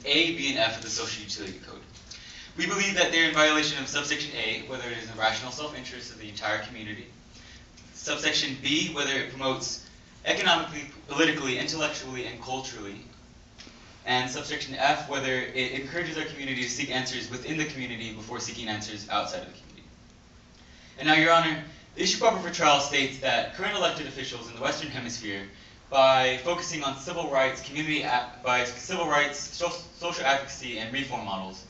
A, B, and F of the Social Utility Code. We believe that they're in violation of subsection A, whether it is in the rational self-interest of the entire community. Subsection B, whether it promotes economically, politically, intellectually, and culturally. And subsection F, whether it encourages our community to seek answers within the community before seeking answers outside of the community. And now, Your Honor, the issue proper for trial states that current elected officials in the Western Hemisphere, by focusing on civil rights, social advocacy, and reform models,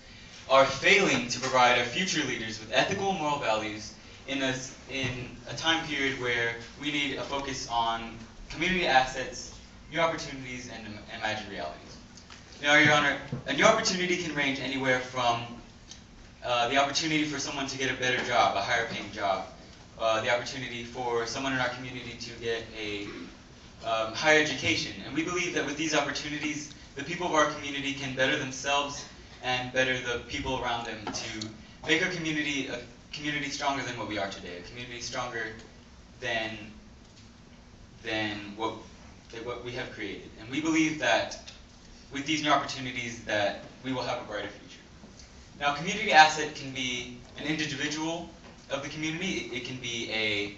are failing to provide our future leaders with ethical and moral values in a time period where we need a focus on community assets, new opportunities, and imagined realities. Now, Your Honor, a new opportunity can range anywhere from the opportunity for someone to get a better job, a higher paying job, the opportunity for someone in our community to get a higher education. And we believe that with these opportunities, the people of our community can better themselves and better the people around them to make our community a community stronger than what we are today, a community stronger than what we have created. And we believe that with these new opportunities that we will have a brighter future. Now, community asset can be an individual of the community. It can be a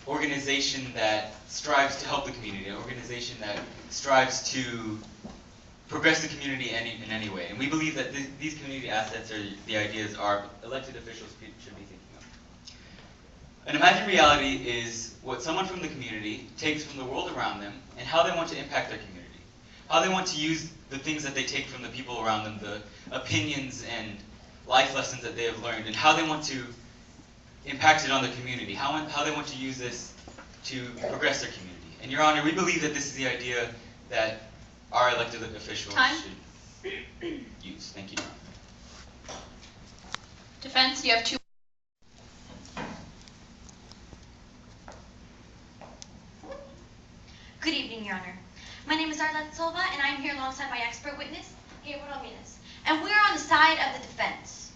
organization that strives to help the community, an organization that strives to progress the community in any way. And we believe that these community assets are the ideas our elected officials should be thinking of. An imagined reality is what someone from the community takes from the world around them and how they want to impact their community, how they want to use the things that they take from the people around them, the opinions and life lessons that they have learned, and how they want to impact it on the community, how they want to use this to progress their community. And Your Honor, we believe that this is the idea that our elected officials should use. Thank you, Your Honor. Defense, you have 2. Good evening, Your Honor. My name is Arlette Silva, and I'm here alongside my expert witness, Rebuttal, and we're on the side of the defense.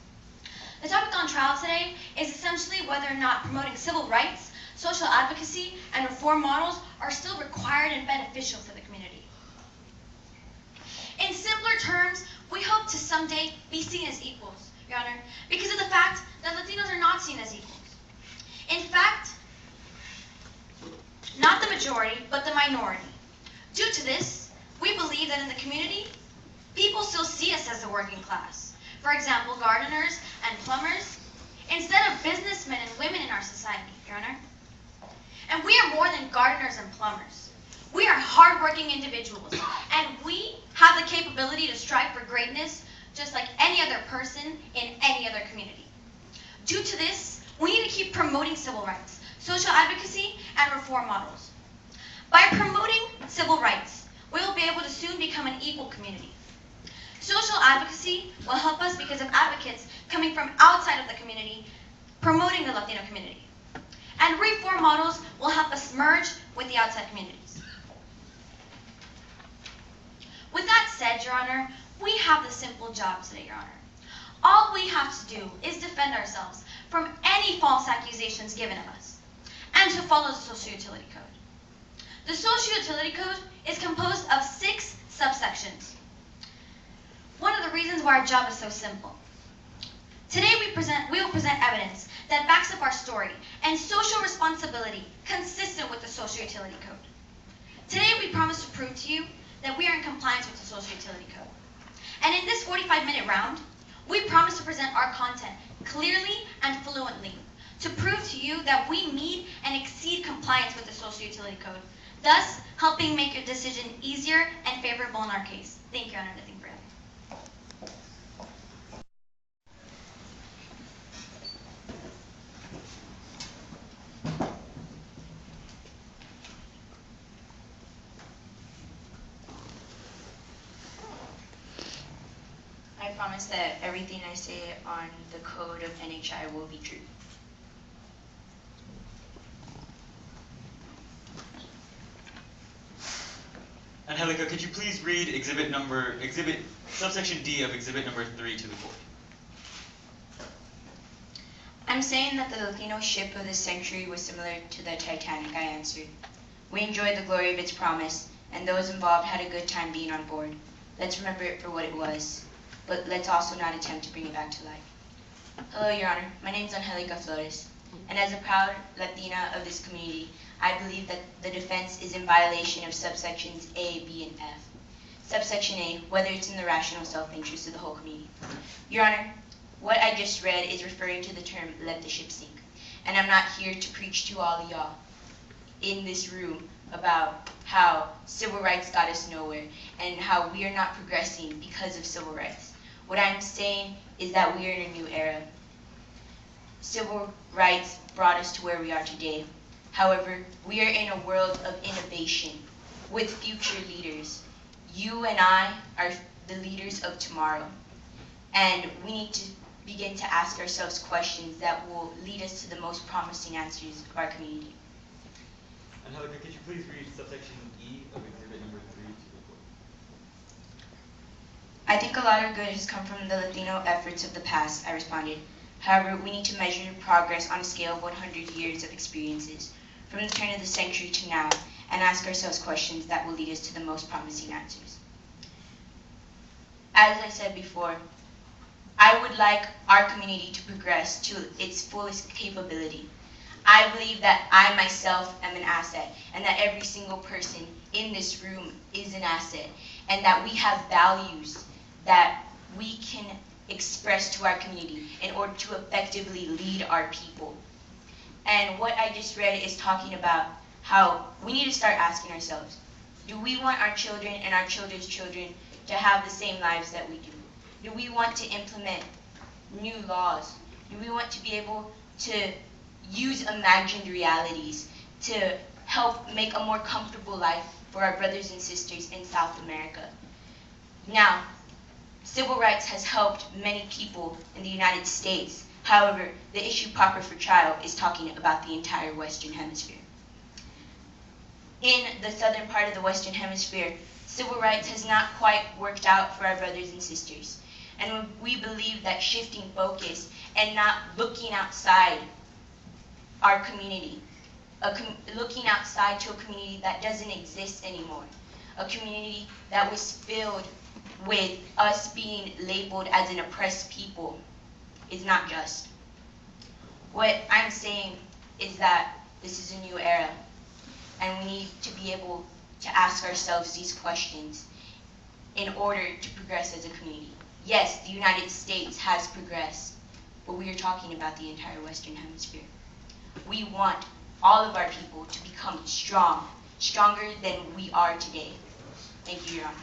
The topic on trial today is essentially whether or not promoting civil rights, social advocacy, and reform models are still required and beneficial for the community. In simpler terms, we hope to someday be seen as equals, Your Honor, because of the fact that Latinos are not seen as equals. In fact, not the majority, but the minority. Due to this, we believe that in the community, people still see us as the working class. For example, gardeners and plumbers, instead of businessmen and women in our society, Your Honor. And we are more than gardeners and plumbers. We are hardworking individuals, and we have the capability to strive for greatness just like any other person in any other community. Due to this, we need to keep promoting civil rights, social advocacy, and reform models. By promoting civil rights, we will be able to soon become an equal community. Social advocacy will help us because of advocates coming from outside of the community, promoting the Latino community. And reform models will help us merge with the outside communities. With that said, Your Honor, we have the simple job today, Your Honor. All we have to do is defend ourselves from any false accusations given of us, and to follow the Social Utility Code. The Social Utility Code is composed of 6 subsections. One of the reasons why our job is so simple. Today we will present evidence that backs up our story and social responsibility consistent with the Social Utility Code. Today we promise to prove to you that we are in compliance with the Social Utility Code. And in this 45-minute round, we promise to present our content clearly and fluently to prove to you that we meet and exceed compliance with the Social Utility Code, thus helping make your decision easier and favorable in our case. Thank you, Your Honor. Nothing further. I promise that everything I say on the code of NHI will be true. Angelica, could you please read subsection D of exhibit number 3 to the court? I'm saying that the Latino ship of this century was similar to the Titanic, I answered. We enjoyed the glory of its promise, and those involved had a good time being on board. Let's remember it for what it was, but let's also not attempt to bring it back to life. Hello, Your Honor. My name is Angelica Flores, and as a proud Latina of this community, I believe that the defense is in violation of subsections A, B, and F. Subsection A, whether it's in the rational self-interest of the whole community. Your Honor, what I just read is referring to the term "let the ship sink," and I'm not here to preach to all of y'all in this room about how civil rights got us nowhere and how we are not progressing because of civil rights. What I'm saying is that we are in a new era. Civil rights brought us to where we are today. However, we are in a world of innovation with future leaders. You and I are the leaders of tomorrow, and we need to begin to ask ourselves questions that will lead us to the most promising answers of our community. Angelica, could you please read subsection E of exhibit number 3 to the court? I think a lot of good has come from the Latino efforts of the past, I responded. However, we need to measure progress on a scale of 100 years of experiences, from the turn of the century to now, and ask ourselves questions that will lead us to the most promising answers. As I said before, I would like our community to progress to its fullest capability. I believe that I myself am an asset, and that every single person in this room is an asset, and that we have values that we can express to our community in order to effectively lead our people. And what I just read is talking about how we need to start asking ourselves, do we want our children and our children's children to have the same lives that we do? Do we want to implement new laws? Do we want to be able to use imagined realities to help make a more comfortable life for our brothers and sisters in South America? Now, civil rights has helped many people in the United States. However, the issue proper for trial is talking about the entire Western Hemisphere. In the southern part of the Western Hemisphere, civil rights has not quite worked out for our brothers and sisters. And we believe that shifting focus and not looking outside our community, looking outside to a community that doesn't exist anymore, a community that was filled with us being labeled as an oppressed people, is not just. What I'm saying is that this is a new era, and we need to be able to ask ourselves these questions in order to progress as a community. Yes, the United States has progressed, but we are talking about the entire Western Hemisphere. We want all of our people to become strong, stronger than we are today. Thank you, Your Honor.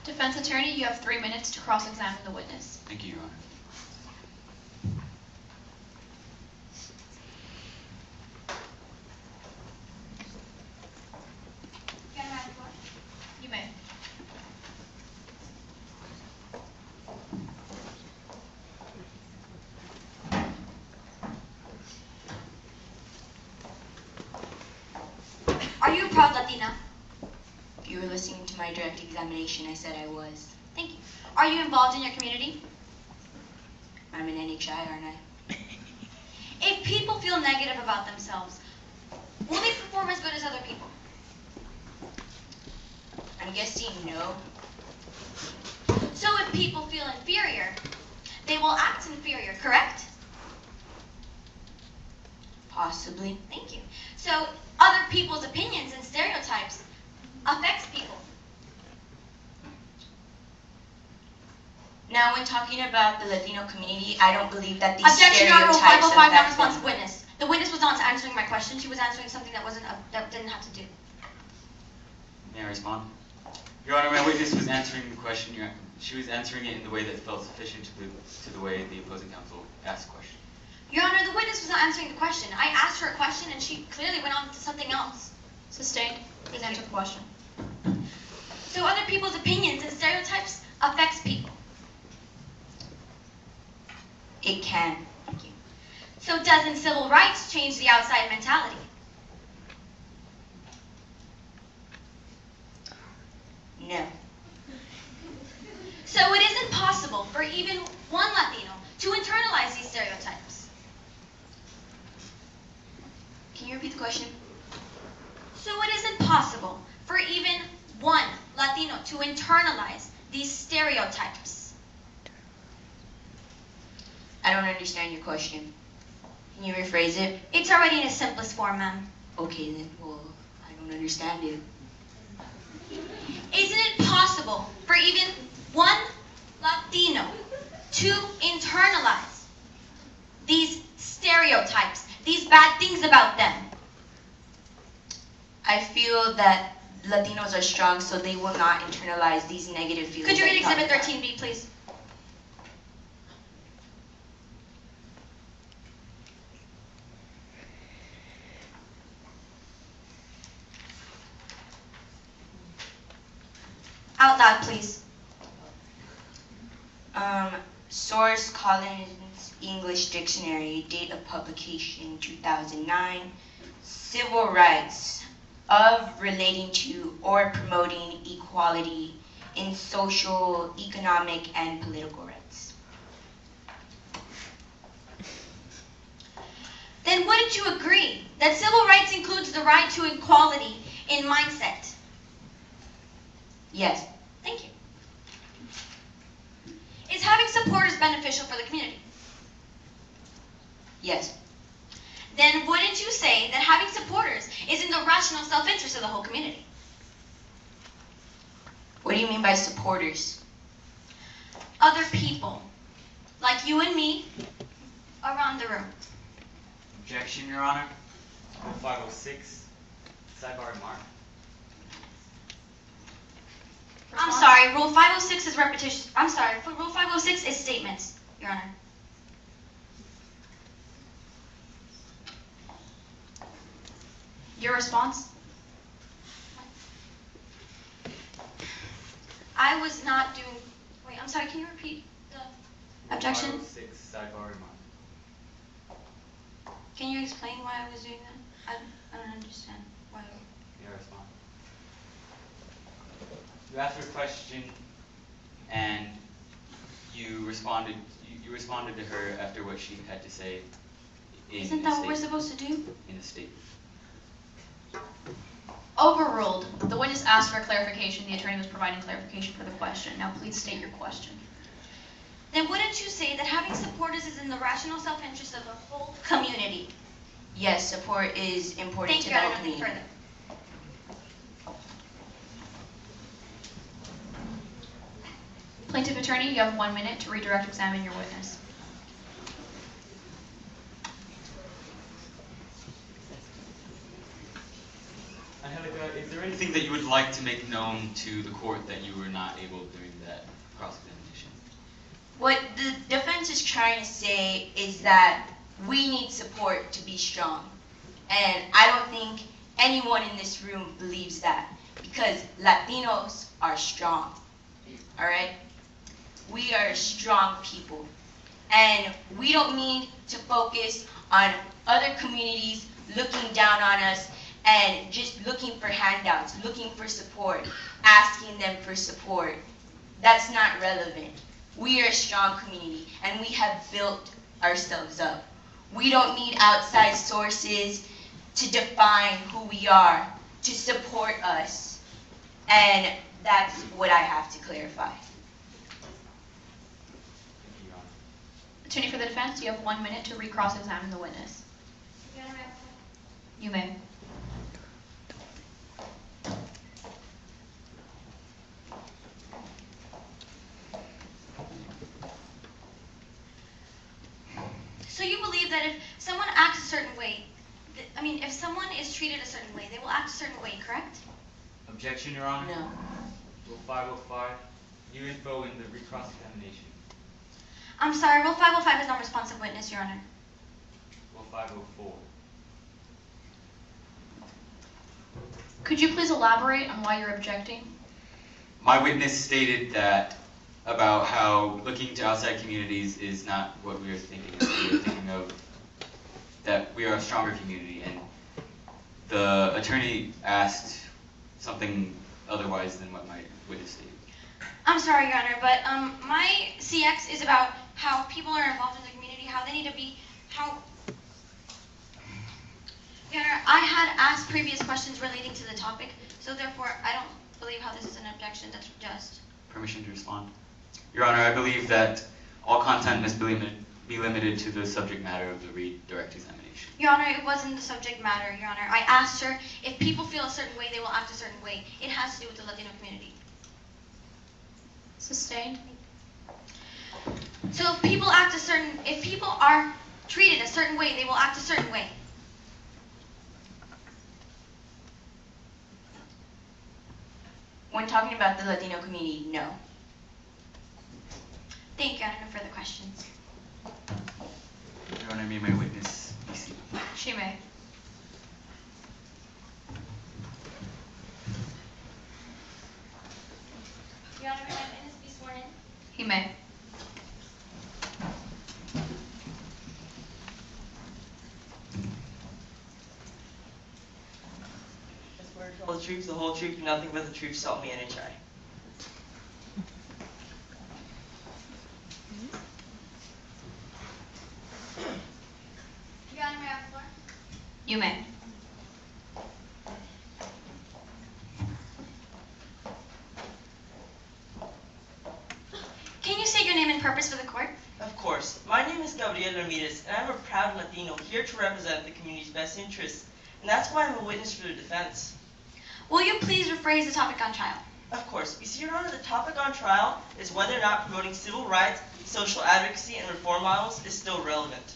Defense attorney, you have 3 minutes to cross-examine the witness. Thank you, Your Honor. Can I have the floor? You may. Are you a proud Latina? If you were listening to my direct examination, I said I was. Thank you. Are you involved in your community? I'm an NHI, aren't I? If people feel negative about themselves, will they perform as good as other people? I'm guessing no. So if people feel inferior, they will act inferior, correct? Possibly. Thank you. So other people's opinions and stereotypes affects people. Now, when talking about the Latino community, I don't believe that these Objection, Your Honor, stereotypes 505, affect non-responsive them. witness. The witness was not answering my question. She was answering something that that didn't have to do. May I respond? Your Honor, my witness was answering the question. She was answering it in the way that felt sufficient to the way the opposing counsel asked the question. Your Honor, the witness was not answering the question. I asked her a question and she clearly went on to something else. Sustained. Please answer the question. So other people's opinions and stereotypes affects people. It can. Thank you. So doesn't civil rights change the outside mentality? No. So it isn't possible for even one Latino to internalize these stereotypes. Can you repeat the question? So it isn't possible for even one Latino to internalize these stereotypes. I don't understand your question. Can you rephrase it? It's already in its simplest form, ma'am. Okay then, well, I don't understand it. Isn't it possible for even one Latino to internalize these stereotypes, these bad things about them? I feel that Latinos are strong, so they will not internalize these negative feelings. Could you read that Exhibit come about. 13B, please? Out loud, please. Source Collins English Dictionary, date of publication 2009. Civil rights of relating to or promoting equality in social, economic, and political rights. Then wouldn't you agree that civil rights includes the right to equality in mindset? Yes. Thank you. Is having supporters beneficial for the community? Yes. Then wouldn't you say that having supporters is in the rational self-interest of the whole community? What do you mean by supporters? Other people, like you and me, around the room. Objection, Your Honor. Rule 506, sidebar remark. I'm sorry, Rule 506 is repetition. I'm sorry, Rule 506 is statements, Your Honor. Your response? I was not doing. Wait, I'm sorry. Can you repeat the objection? 506, sidebar remark. Can you explain why I was doing that? I don't understand why. Your response. You asked her a question, and you responded. You responded to her after what she had to say. Isn't that what we're supposed to do? In a statement. Overruled. The witness asked for clarification. The attorney was providing clarification for the question. Now please state your question. Then wouldn't you say that having supporters is in the rational self-interest of the whole community? Yes, support is important Thank to you. the I whole don't know community. further. Plaintiff attorney, you have 1 minute to redirect examine your witness. Angelica, is there anything that you would like to make known to the court that you were not able during that cross-examination? What the defense is trying to say is that we need support to be strong. And I don't think anyone in this room believes that, because Latinos are strong, all right? We are strong people. And we don't need to focus on other communities looking down on us and just looking for handouts, looking for support, asking them for support. That's not relevant. We are a strong community, and we have built ourselves up. We don't need outside sources to define who we are, to support us. And that's what I have to clarify. Thank you, Your Honor. Attorney for the defense, you have 1 minute to re-cross-examine the witness. You may. So you believe that if someone acts a certain way, if someone is treated a certain way, they will act a certain way, correct? Objection, Your Honor. No. Rule 505, new info in the recross-examination. I'm sorry, Rule 505 is non-responsive witness, Your Honor. Rule 504. Could you please elaborate on why you're objecting? My witness stated that about how looking to outside communities is not what we are thinking of. We are thinking of that we are a stronger community, and the attorney asked something otherwise than what my witness stated. I'm sorry, Your Honor, but my CX is about how people are involved in the community, how they need to be, Your Honor, I had asked previous questions relating to the topic, so therefore I don't believe how this is an objection that's just. permission to respond? Your Honor, I believe that all content must be limited to the subject matter of the redirect examination. Your Honor, it wasn't the subject matter, Your Honor. I asked her if people feel a certain way, they will act a certain way. It has to do with the Latino community. Sustained. So if people are treated a certain way, they will act a certain way. When talking about the Latino community, no. Thank you, Your Honor. No further questions. Your Honor, may my witness be seated. She may. Your Honor, may my witness be sworn in? He may. I swear to tell the truth, the whole truth, and nothing but the truth, so help me NHI. Your Honor, may I have the floor? You may. Can you state your name and purpose for the court? Of course. My name is Gabriel Ramirez, and I'm a proud Latino here to represent the community's best interests, and that's why I'm a witness for the defense. Will you please rephrase the topic on trial? Of course. You see, Your Honor, the topic on trial is whether or not promoting civil rights, social advocacy, and reform models is still relevant.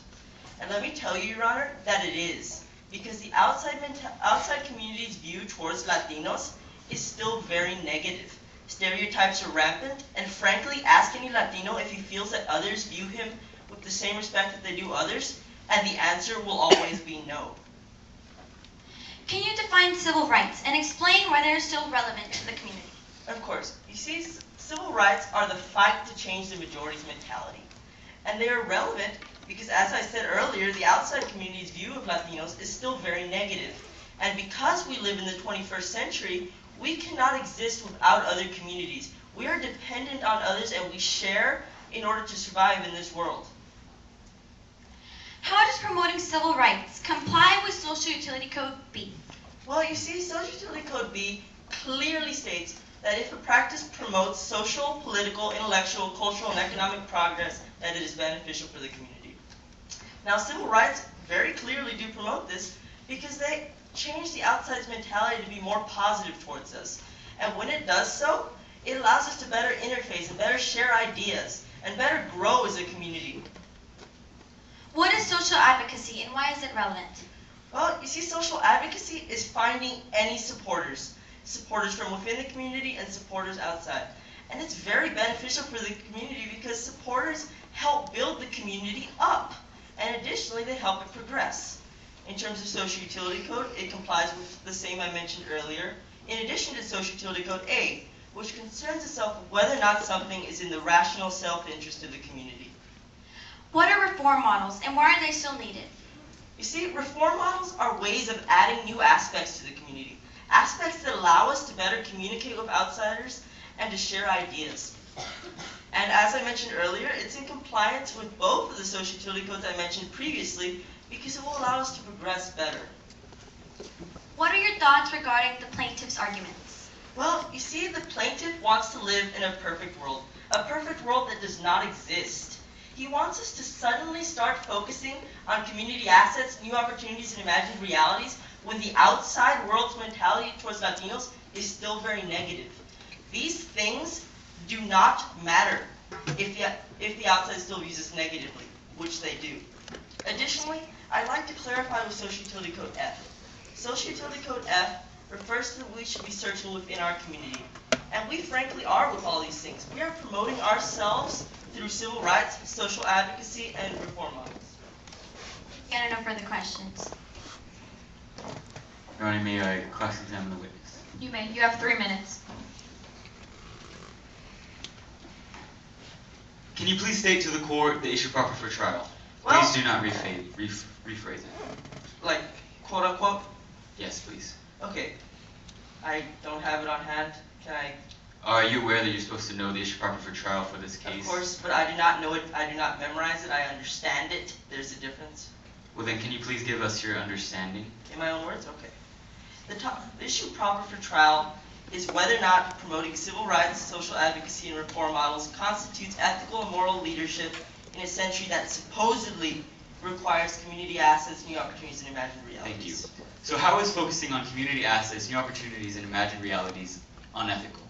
And let me tell you, Your Honor, that it is, because the outside community's view towards Latinos is still very negative. Stereotypes are rampant, and frankly, ask any Latino if he feels that others view him with the same respect that they do others, and the answer will always be no. Can you define civil rights and explain why they're still relevant to the community? Of course. You see, civil rights are the fight to change the majority's mentality. And they are relevant because, as I said earlier, the outside community's view of Latinos is still very negative. And because we live in the 21st century, we cannot exist without other communities. We are dependent on others, and we share in order to survive in this world. How does promoting civil rights comply with Social Utility Code B? Well, you see, Social Utility Code B clearly states that if a practice promotes social, political, intellectual, cultural, and economic progress, that it is beneficial for the community. Now, civil rights very clearly do promote this because they change the outside's mentality to be more positive towards us. And when it does so, it allows us to better interface and better share ideas and better grow as a community. What is social advocacy and why is it relevant? Well, you see, social advocacy is finding any supporters from within the community and supporters outside. And it's very beneficial for the community because supporters help build the community up. And additionally, they help it progress. In terms of Social Utility Code, it complies with the same I mentioned earlier, in addition to Social Utility Code A, which concerns itself with whether or not something is in the rational self-interest of the community. What are reform models and why are they still needed? You see, reform models are ways of adding new aspects to the community, aspects that allow us to better communicate with outsiders and to share ideas. And as I mentioned earlier, it's in compliance with both of the Social Utility Codes I mentioned previously because it will allow us to progress better. What are your thoughts regarding the plaintiff's arguments? Well, you see, the plaintiff wants to live in a perfect world that does not exist. He wants us to suddenly start focusing on community assets, new opportunities, and imagined realities when the outside world's mentality towards Latinos is still very negative. These things do not matter if the outside still views us negatively, which they do. Additionally, I'd like to clarify with Social Utility Code F. Social Utility Code F refers to that we should be searching within our community. And we frankly are with all these things. We are promoting ourselves through civil rights, social advocacy, and reform models. And no further questions. Your Honor, may I cross-examine the witness? You may. You have 3 minutes. Can you please state to the court the issue proper for trial? Well, Please do not rephrase it. like, quote unquote? Yes, please. Okay. I don't have it on hand. Can I? Are you aware that you're supposed to know the issue proper for trial for this case? Of course, but I do not know it. I do not memorize it. I understand it. There's a difference. Well then, can you please give us your understanding? In my own words? Okay. The issue proper for trial is whether or not promoting civil rights, social advocacy, and reform models constitutes ethical and moral leadership in a century that supposedly requires community assets, new opportunities, and imagined realities. Thank you. So how is focusing on community assets, new opportunities, and imagined realities unethical?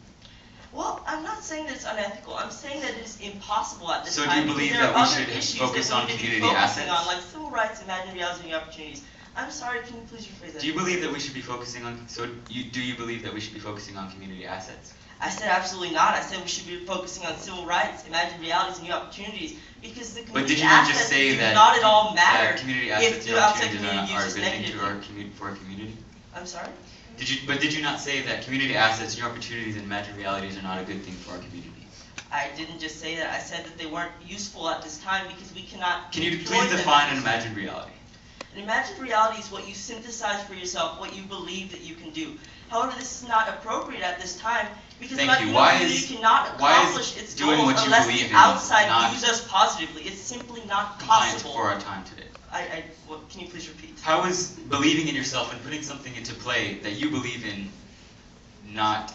Well, I'm not saying that it's unethical. I'm saying that it is impossible at this So do time. you believe because there that we are other should issues focus that we on need to be community focusing assets? on, like civil rights, imagined realities, and new opportunities. I'm sorry, can you please rephrase that? Do you believe that we should be focusing on, do you believe that we should be focusing on community assets? I said absolutely not. I said we should be focusing on civil rights, imagined realities, and new opportunities, because the But community did you not assets just say do that, not at all matter that community if assets the and outside opportunities community are a uses good thing negatively. for our community? I'm sorry? Did you not say that community assets, new opportunities, and imagined realities are not a good thing for our community? I didn't just say that. I said that they weren't useful at this time because we cannot. Can you employ please them define at an this imagined reality? An imagined reality is what you synthesize for yourself, what you believe that you can do. However, this is not appropriate at this time because Thank the you. Latino Why community is- cannot why is accomplish its doing goals what you unless believe the in outside not views us positively. It's simply not Compliant possible. for our time today. Can you please repeat? How is believing in yourself and putting something into play that you believe in not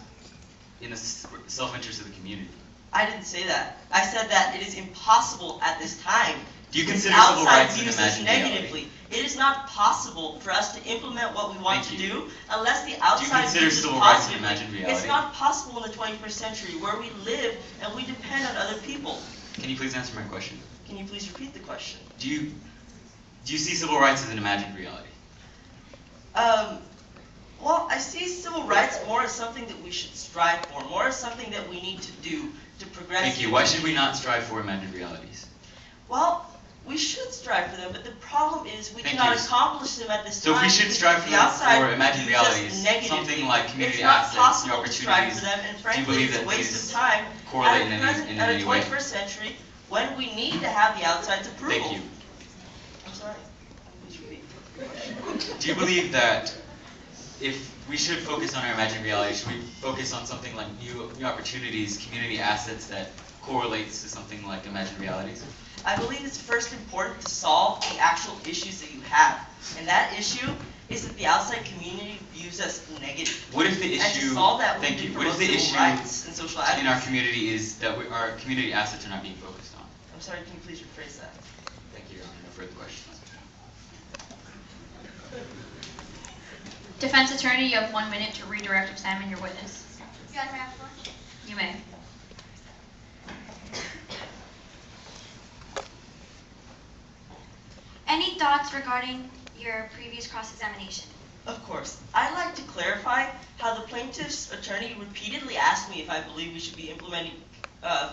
in the self-interest of the community? I didn't say that. I said that it is impossible at this time. Do you because consider the civil outside rights an views us imagined reality? negatively. It is not possible for us to implement what we want Thank to you. do unless the outside consider views us civil rights an positively. imagined reality? It's not possible in the 21st century where we live and we depend on other people. Can you please answer my question? Can you please repeat the question? Do you see civil rights as an imagined reality? Well, I see civil rights more as something that we should strive for, more as something that we need to do to progress. Thank you. Why should we not strive for imagined realities? Well, we should strive for them, but the problem is we Thank cannot you. accomplish them at this So time. if we should because strive for the them outside for imagined views us realities, negatively. something like community It's not assets, new possible to strive opportunities, for them, and do you frankly, believe it's a that waste these of time correlate at in the present, any at a way? 21st century when we need to have the outside's approval. Thank you. I'm sorry. Please repeat. Do you believe that if we should focus on our imagined reality, should we focus on something like new opportunities, community assets that correlates to something like imagined realities? I believe it's first important to solve the actual issues that you have. And that issue is that the outside community views us negatively. What if the And to issue, solve that, we thank need you, to what if promote the civil issue rights and social advocacy. in our community is that our community assets are not being focused on? I'm sorry, can you please rephrase that? Thank you, Your Honor. No further questions. Defense attorney, you have 1 minute to redirect examine your witness. Your Honor, may I have the floor? You may. Any thoughts regarding your previous cross-examination? Of course. I'd like to clarify how the plaintiff's attorney repeatedly asked me if I believe we should be implementing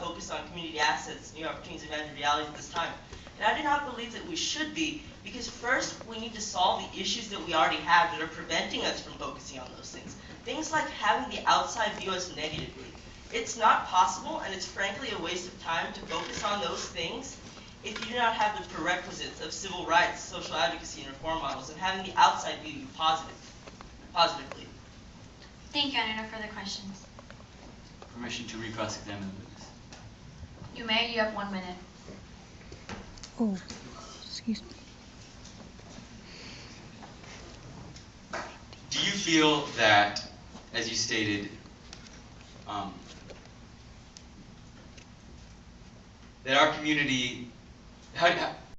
focus on community assets, new opportunities, and imagined realities at this time. And I do not believe that we should be, because first we need to solve the issues that we already have that are preventing us from focusing on those things. Things like having the outside view us negatively. It's not possible, and it's frankly a waste of time to focus on those things if you do not have the prerequisites of civil rights, social advocacy, and reform models, and having the outside view you positively. Thank you, Your Honor. No further questions. Permission to re-cross-examine the witness. You may. You have 1 minute. Oh, excuse me. Do you feel that, as you stated, that our community,